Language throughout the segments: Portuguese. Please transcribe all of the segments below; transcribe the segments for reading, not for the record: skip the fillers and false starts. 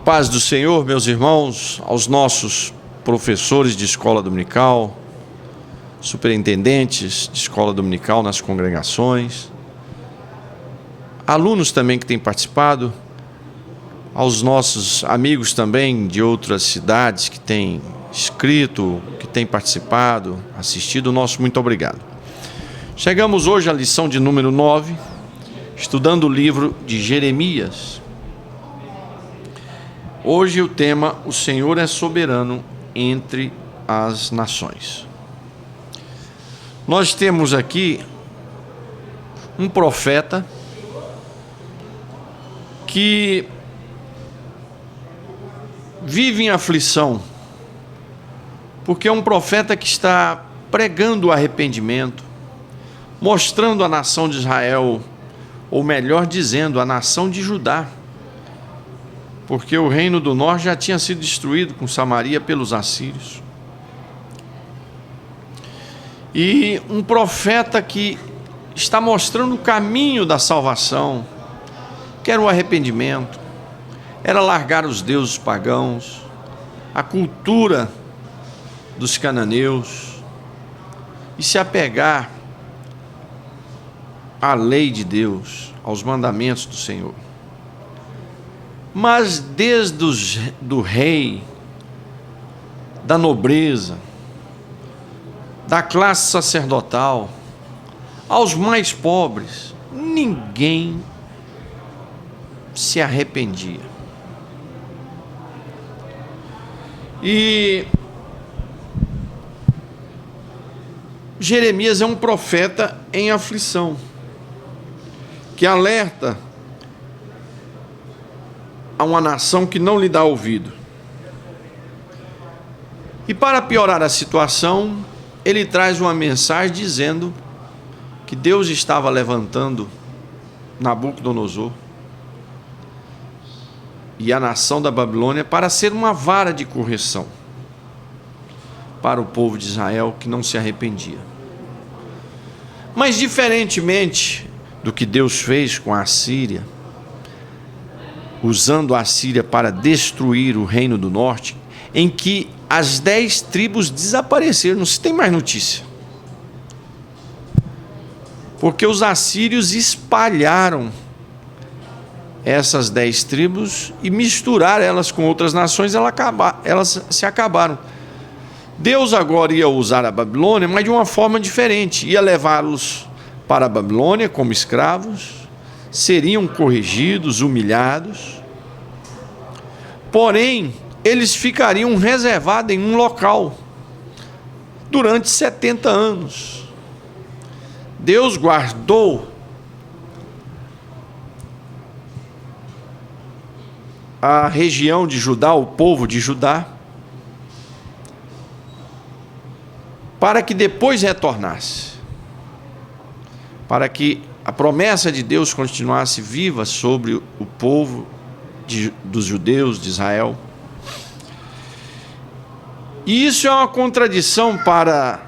paz do Senhor, meus irmãos, aos nossos professores de escola dominical, superintendentes de escola dominical nas congregações, alunos também que têm participado, aos nossos amigos também de outras cidades que têm escrito, que têm participado, assistido, nosso muito obrigado. Chegamos hoje à lição de número 9, estudando o livro de Jeremias. Hoje o tema: o Senhor é soberano entre as nações. Nós temos aqui um profeta que vive em aflição, porque é um profeta que está pregando o arrependimento, mostrando a nação de Israel, ou melhor dizendo, a nação de Judá, porque o reino do norte já tinha sido destruído com Samaria pelos assírios. E um profeta que está mostrando o caminho da salvação, que era o arrependimento, era largar os deuses pagãos, a cultura dos cananeus, e se apegar à lei de Deus, aos mandamentos do Senhor. Mas desde do rei, da nobreza, da classe sacerdotal, aos mais pobres, ninguém se arrependia. E Jeremias é um profeta em aflição, que alerta a uma nação que não lhe dá ouvido. E para piorar a situação, ele traz uma mensagem dizendo que Deus estava levantando Nabucodonosor e a nação da Babilônia para ser uma vara de correção para o povo de Israel que não se arrependia. Mas diferentemente do que Deus fez com a Assíria, usando a Assíria para destruir o reino do norte, em que as 10 tribos desapareceram, não se tem mais notícia, porque os assírios espalharam essas 10 tribos e misturaram elas com outras nações, elas se acabaram. Deus agora ia usar a Babilônia, mas de uma forma diferente, ia levá-los para a Babilônia como escravos, seriam corrigidos, humilhados, porém eles ficariam reservados em um local durante 70 anos. Deus guardou a região de Judá, o povo de Judá, para que depois retornasse, para que a promessa de Deus continuasse viva sobre o povo dos judeus de Israel. E isso é uma contradição para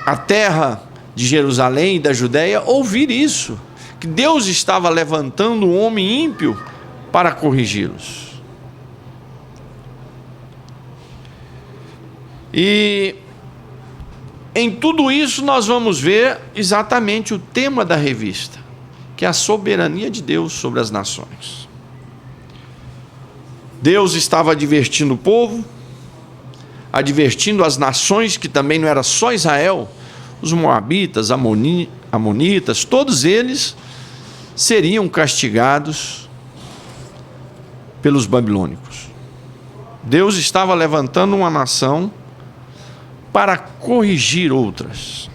a terra de Jerusalém e da Judéia ouvir isso, que Deus estava levantando um homem ímpio para corrigi-los. E em tudo isso nós vamos ver exatamente o tema da revista, que é a soberania de Deus sobre as nações. Deus estava advertindo o povo, advertindo as nações, que também não era só Israel, os moabitas, amonitas, todos eles seriam castigados pelos babilônicos. Deus estava levantando uma nação para corrigir outras,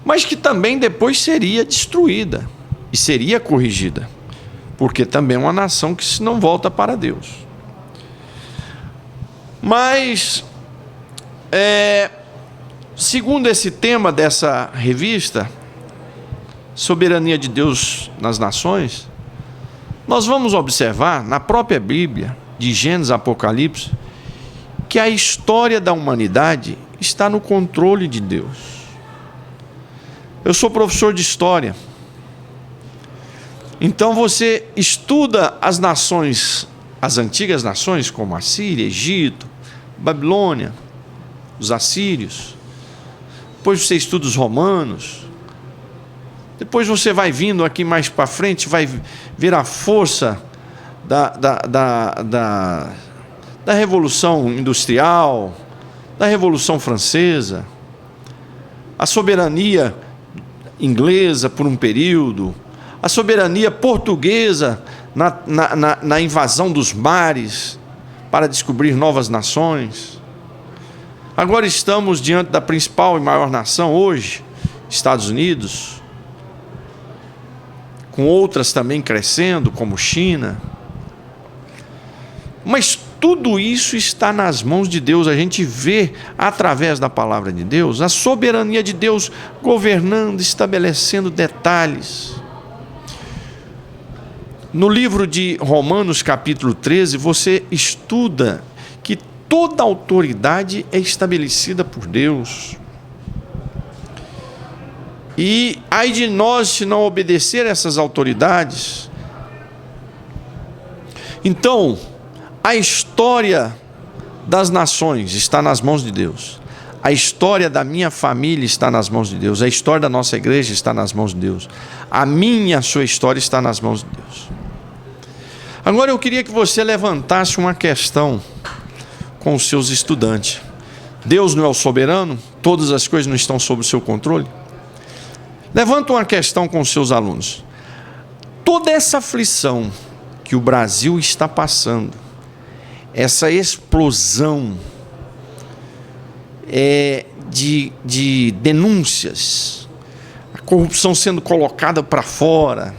mas que também depois seria destruída e seria corrigida, porque também é uma nação que se não volta para Deus. Mas, segundo esse tema dessa revista, Soberania de Deus nas Nações, nós vamos observar na própria Bíblia, de Gênesis a Apocalipse, que a história da humanidade está no controle de Deus. Eu sou professor de história Então você estuda as nações, as antigas nações, como a Síria, Egito, Babilônia, os assírios. Depois você estuda os romanos. Depois você vai vindo aqui mais para frente, vai ver a força da Revolução Industrial, da Revolução Francesa, a soberania inglesa por um período, a soberania portuguesa na invasão dos mares para descobrir novas nações. Agora estamos diante da principal e maior nação hoje, Estados Unidos, com outras também crescendo, como China. Mas tudo isso está nas mãos de Deus. A gente vê, através da palavra de Deus, a soberania de Deus governando, estabelecendo detalhes. No livro de Romanos, capítulo 13, você estuda que toda autoridade é estabelecida por Deus. E ai de nós se não obedecer a essas autoridades. Então, a história das nações está nas mãos de Deus. A história da minha família está nas mãos de Deus. A história da nossa igreja está nas mãos de Deus. A sua história está nas mãos de Deus. Agora eu queria que você levantasse uma questão com os seus estudantes. Deus não é o soberano? Todas as coisas não estão sob o seu controle? Levanta uma questão com os seus alunos. Toda essa aflição que o Brasil está passando, essa explosão de denúncias, a corrupção sendo colocada para fora,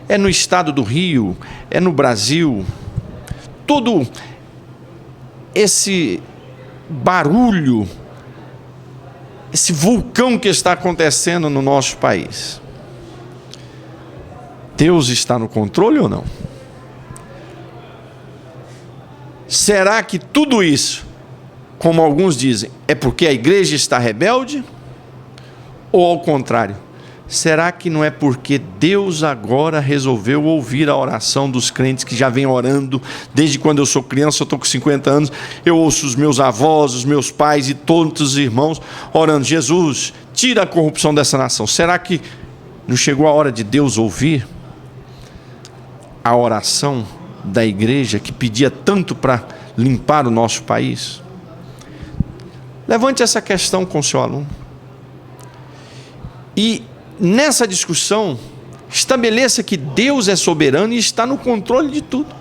é no estado do Rio, é no Brasil, todo esse barulho, esse vulcão que está acontecendo no nosso país. Deus está no controle ou não? Será que tudo isso, como alguns dizem, é porque a igreja está rebelde? Ou ao contrário? Será que não é porque Deus agora resolveu ouvir a oração dos crentes que já vem orando desde quando eu sou criança? Eu estou com 50 anos, eu ouço os meus avós, os meus pais e todos os irmãos orando: Jesus, tira a corrupção dessa nação. Será que não chegou a hora de Deus ouvir a oração da igreja que pedia tanto para limpar o nosso país? Levante essa questão com o seu aluno. E nessa discussão, estabeleça que Deus é soberano e está no controle de tudo.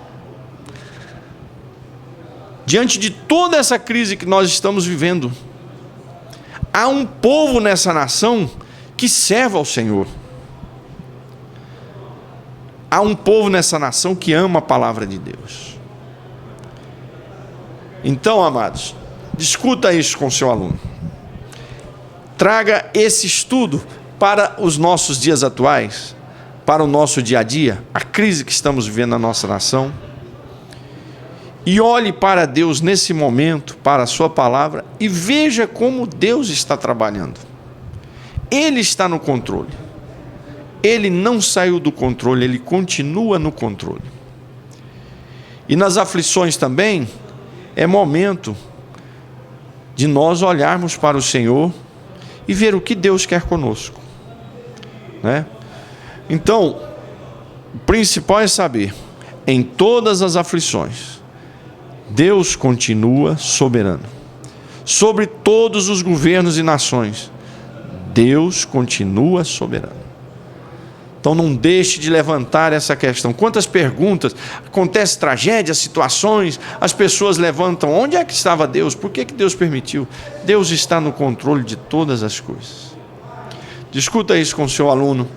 Diante de toda essa crise que nós estamos vivendo, há um povo nessa nação que serve ao Senhor. Há um povo nessa nação que ama a palavra de Deus. Então, amados, discuta isso com seu aluno. Traga esse estudo para os nossos dias atuais, para o nosso dia a dia, a crise que estamos vivendo na nossa nação. E olhe para Deus nesse momento, para a sua palavra, e veja como Deus está trabalhando. Ele está no controle. Ele não saiu do controle, ele continua no controle. E nas aflições também, é momento de nós olharmos para o Senhor e ver o que Deus quer conosco, né? Então, o principal é saber, em todas as aflições, Deus continua soberano. Sobre todos os governos e nações, Deus continua soberano. Então não deixe de levantar essa questão. Quantas perguntas, acontecem tragédias, situações, as pessoas levantam: onde é que estava Deus? Por que Deus permitiu? Deus está no controle de todas as coisas. Discuta isso com o seu aluno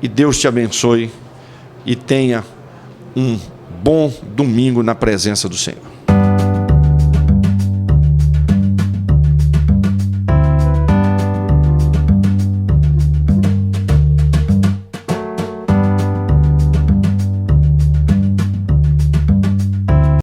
e Deus te abençoe e tenha um bom domingo na presença do Senhor.